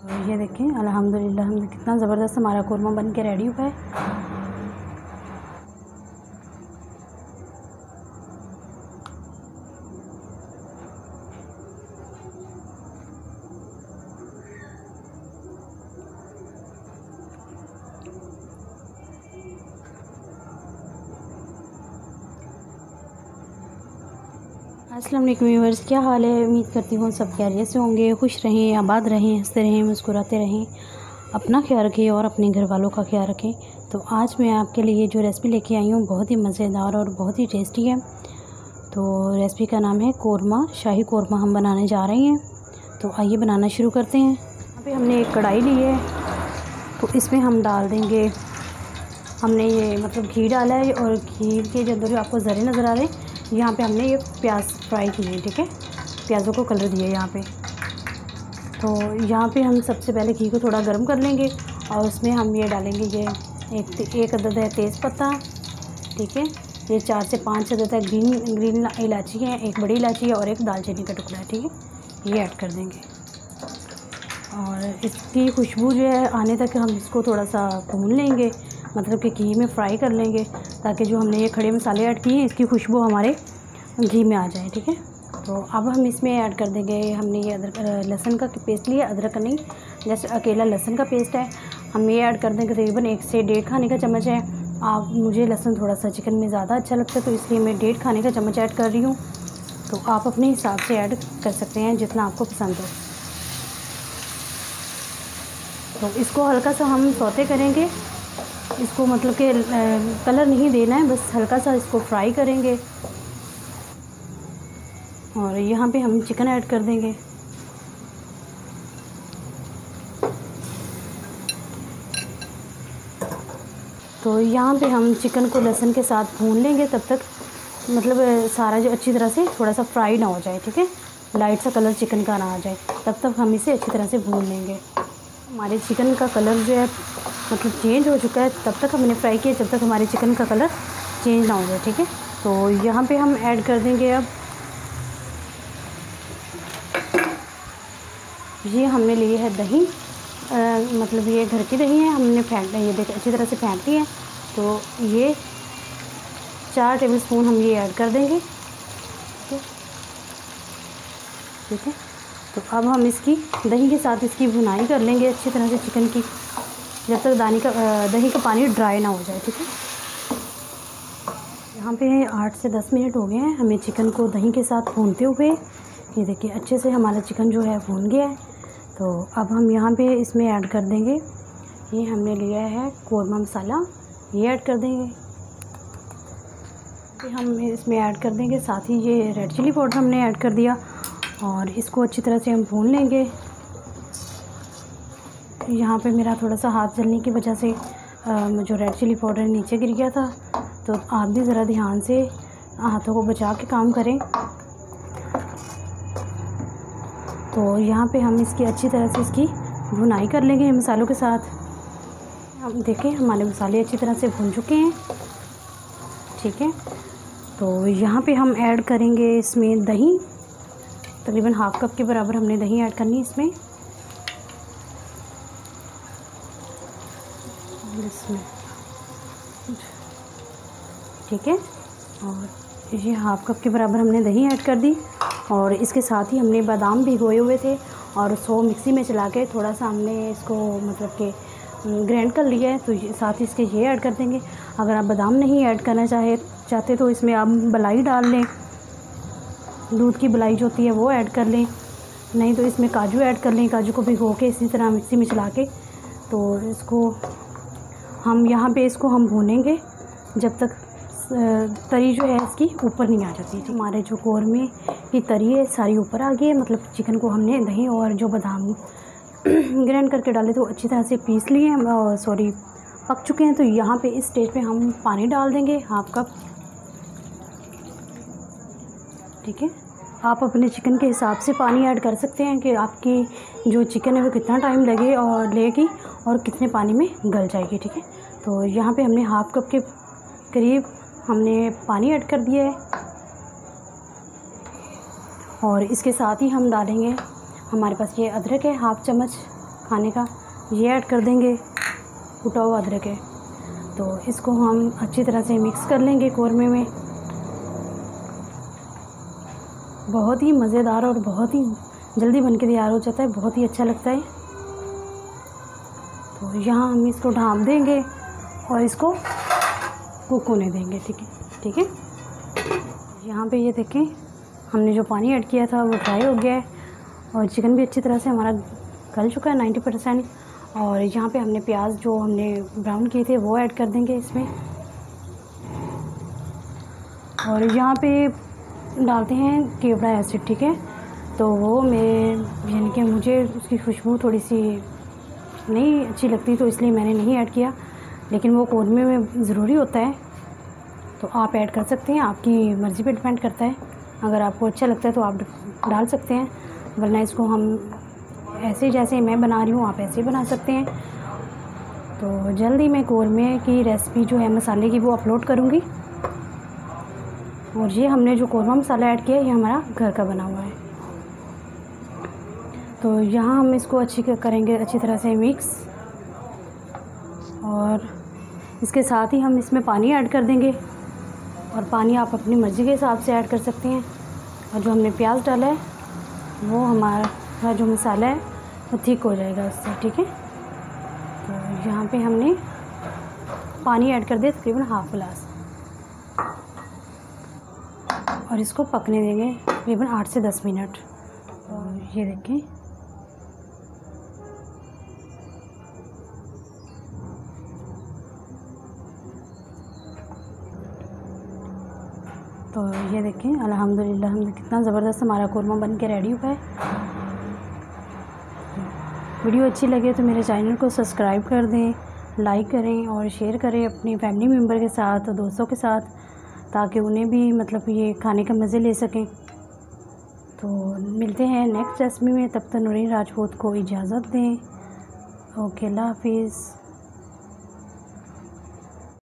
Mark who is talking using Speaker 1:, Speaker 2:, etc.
Speaker 1: और ये देखें अल्हम्दुलिल्लाह हम कितना ज़बरदस्त हमारा कोरमा बन के रेडी हुआ है। अस्सलाम वालेकुम व्यूअर्स, क्या हाल है। उम्मीद करती हूँ सब खैरियत से होंगे, खुश रहें, आबाद रहें, हंसते रहें, मुस्कुराते रहें, अपना ख्याल रखें और अपने घर वालों का ख्याल रखें। तो आज मैं आपके लिए जो रेसिपी लेके आई हूँ बहुत ही मज़ेदार और बहुत ही टेस्टी है। तो रेसिपी का नाम है कोरमा, शाही कोरमा हम बनाने जा रहे हैं। तो आइए बनाना शुरू करते हैं। यहाँ पे हमने एक कढ़ाई ली है, तो इसमें हम डाल देंगे, हमने ये मतलब घी डाला है और घी के जो अंदर जो आपको ज़रे नज़र आ रहे हैं, यहाँ पे हमने ये प्याज फ्राई किए, ठीक है, प्याज़ों को कलर दिया यहाँ पे। तो यहाँ पे हम सबसे पहले घी को थोड़ा गर्म कर लेंगे और उसमें हम ये डालेंगे, ये एक अदद है तेज़पत्ता, ठीक है, ये 4 से 5 अदद है ग्रीन इलायची है, एक बड़ी इलायची है और एक दालचीनी का टुकड़ा है, ठीक है, ये ऐड कर देंगे। और इसकी खुशबू जो है आने तक हम इसको थोड़ा सा भून लेंगे, मतलब कि घी में फ्राई कर लेंगे, ताकि जो हमने ये खड़े मसाले ऐड किए हैं इसकी खुशबू हमारे घी में आ जाए, ठीक है। तो अब हम इसमें ऐड कर देंगे, हमने ये अदरक लहसुन का पेस्ट लिया, अदरक का नहीं, जैसे अकेला लहसुन का पेस्ट है, हम ये ऐड कर देंगे। तकरीबन 1 से 1.5 खाने का चम्मच है। मुझे लहसुन थोड़ा सा चिकन में ज़्यादा अच्छा लगता है, तो इसलिए मैं 1.5 खाने का चम्मच ऐड कर रही हूँ। तो आप अपने हिसाब से ऐड कर सकते हैं जितना आपको पसंद हो। तो इसको हल्का सा हम सौते करेंगे, इसको मतलब कि कलर नहीं देना है, बस हल्का सा इसको फ्राई करेंगे। और यहाँ पे हम चिकन ऐड कर देंगे। तो यहाँ पे हम चिकन को लहसुन के साथ भून लेंगे, तब तक मतलब सारा जो अच्छी तरह से थोड़ा सा फ्राई ना हो जाए, ठीक है, लाइट सा कलर चिकन का ना आ जाए, तब तक हम इसे अच्छी तरह से भून लेंगे। हमारे चिकन का कलर जो है मतलब चेंज हो चुका है, तब तक हमने फ्राई किया जब तक हमारे चिकन का कलर चेंज ना हो जाए, ठीक है। तो यहाँ पे हम ऐड कर देंगे, अब ये हमने ली है दही, मतलब ये घर की दही है, हमने फेंट ये देखिए अच्छी तरह से फेंट ली है। तो ये 4 टेबलस्पून हम ये ऐड कर देंगे, ठीक है। तो अब हम इसकी दही के साथ इसकी भुनाई कर लेंगे अच्छी तरह से चिकन की, जब तक दही का पानी ड्राई ना हो जाए, ठीक है। यहाँ पे 8 से 10 मिनट हो गए हैं हमें चिकन को दही के साथ भूनते हुए। ये देखिए अच्छे से हमारा चिकन जो है भून गया है। तो अब हम यहाँ पे इसमें ऐड कर देंगे, ये हमने लिया है कोरमा मसाला, ये ऐड कर देंगे। हम इसमें ऐड कर देंगे, साथ ही ये रेड चिली पाउडर हमने ऐड कर दिया और इसको अच्छी तरह से हम भून लेंगे। यहाँ पे मेरा थोड़ा सा हाथ जलने की वजह से जो रेड चिली पाउडर नीचे गिर गया था, तो आप भी ज़रा ध्यान से हाथों को बचा के काम करें। तो यहाँ पे हम इसकी अच्छी तरह से इसकी भुनाई कर लेंगे मसालों के साथ। हम देखें हमारे मसाले अच्छी तरह से भुन चुके हैं, ठीक है। तो यहाँ पे हम ऐड करेंगे इसमें दही, तकरीबन ½ कप के बराबर हमने दही ऐड करनी है इसमें। ठीक है, और ये ½ कप के बराबर हमने दही ऐड कर दी और इसके साथ ही हमने बादाम भिगोए हुए थे और उसको मिक्सी में चला के थोड़ा सा हमने इसको मतलब कि ग्राइंड कर लिया है। तो साथ ही इसके ये ऐड कर देंगे। अगर आप बादाम नहीं ऐड करना चाहते तो इसमें आप मलाई डाल लें, दूध की मलाई जो होती है वो ऐड कर लें, नहीं तो इसमें काजू ऐड कर लें। काजू को भिगो के इसी तरह मिक्सी में चला के, तो इसको हम यहाँ पे इसको हम भूनेंगे जब तक तरी जो है इसकी ऊपर नहीं आ जाती। हमारे जो कोरमे की तरी है सारी ऊपर आ गई है, मतलब चिकन को हमने दही और जो बादाम ग्राइंड करके डाले तो अच्छी तरह से पीस लिए हैं, सॉरी पक चुके हैं। तो यहाँ पे इस स्टेज पे हम पानी डाल देंगे ½ कप, ठीक है। आप अपने चिकन के हिसाब से पानी ऐड कर सकते हैं कि आपकी जो चिकन है वो कितना टाइम लेगी और कितने पानी में गल जाएगी, ठीक है। तो यहाँ पे हमने ½ कप के करीब हमने पानी ऐड कर दिया है और इसके साथ ही हम डालेंगे, हमारे पास ये अदरक है ½ चम्मच, खाने का, ये ऐड कर देंगे कुटा हुआ अदरक है। तो इसको हम अच्छी तरह से मिक्स कर लेंगे कौरमे में। बहुत ही मज़ेदार और बहुत ही जल्दी बन के तैयार हो जाता है, बहुत ही अच्छा लगता है। तो यहाँ हम इसको ढाँप देंगे और इसको कुक होने देंगे। ठीक है। यहाँ पे ये देखें, हमने जो पानी ऐड किया था वो फ्राई हो गया है और चिकन भी अच्छी तरह से हमारा गल चुका है 90%। और यहाँ पे हमने प्याज जो हमने ब्राउन किए थे वो ऐड कर देंगे इसमें। और यहाँ पे डालते हैं केवड़ा एसिड। ठीक है, तो वो यानी कि मुझे उसकी खुशबू थोड़ी सी नहीं अच्छी लगती, तो इसलिए मैंने नहीं ऐड किया, लेकिन वो कौरमे में ज़रूरी होता है, तो आप ऐड कर सकते हैं, आपकी मर्ज़ी पे डिपेंड करता है। अगर आपको अच्छा लगता है तो आप डाल सकते हैं, वरना इसको हम ऐसे जैसे मैं बना रही हूँ आप ऐसे ही बना सकते हैं। तो जल्दी मैं कौरमे की रेसिपी जो है मसाले की वो अपलोड करूँगी। और ये हमने जो कौरमा मसाला ऐड किया है ये हमारा घर का बना हुआ है। तो यहाँ हम इसको करेंगे अच्छी तरह से मिक्स, और इसके साथ ही हम इसमें पानी ऐड कर देंगे। और पानी आप अपनी मर्ज़ी के हिसाब से ऐड कर सकते हैं। और जो हमने प्याज डाला है वो हमारा जो मसाला है वो ठीक हो जाएगा उससे। ठीक है, तो यहाँ पे हमने पानी ऐड कर दिया तकरीबन हाफ़ गिलास, और इसको पकने देंगे तकरीबन 8 से 10 मिनट। और ये देखें, तो ये देखें अल्हम्दुलिल्लाह कितना ज़बरदस्त हमारा कौरमा बन के रेडी हुआ है। वीडियो अच्छी लगे तो मेरे चैनल को सब्सक्राइब कर दें, लाइक करें और शेयर करें अपनी फैमिली मेम्बर के साथ और दोस्तों के साथ, ताकि उन्हें भी मतलब ये खाने का मज़े ले सकें। तो मिलते हैं नेक्स्ट रेसिपी में, तब तक नूरीन राजपूत को इजाज़त दें। ओके, अल्लाह हाफिज़।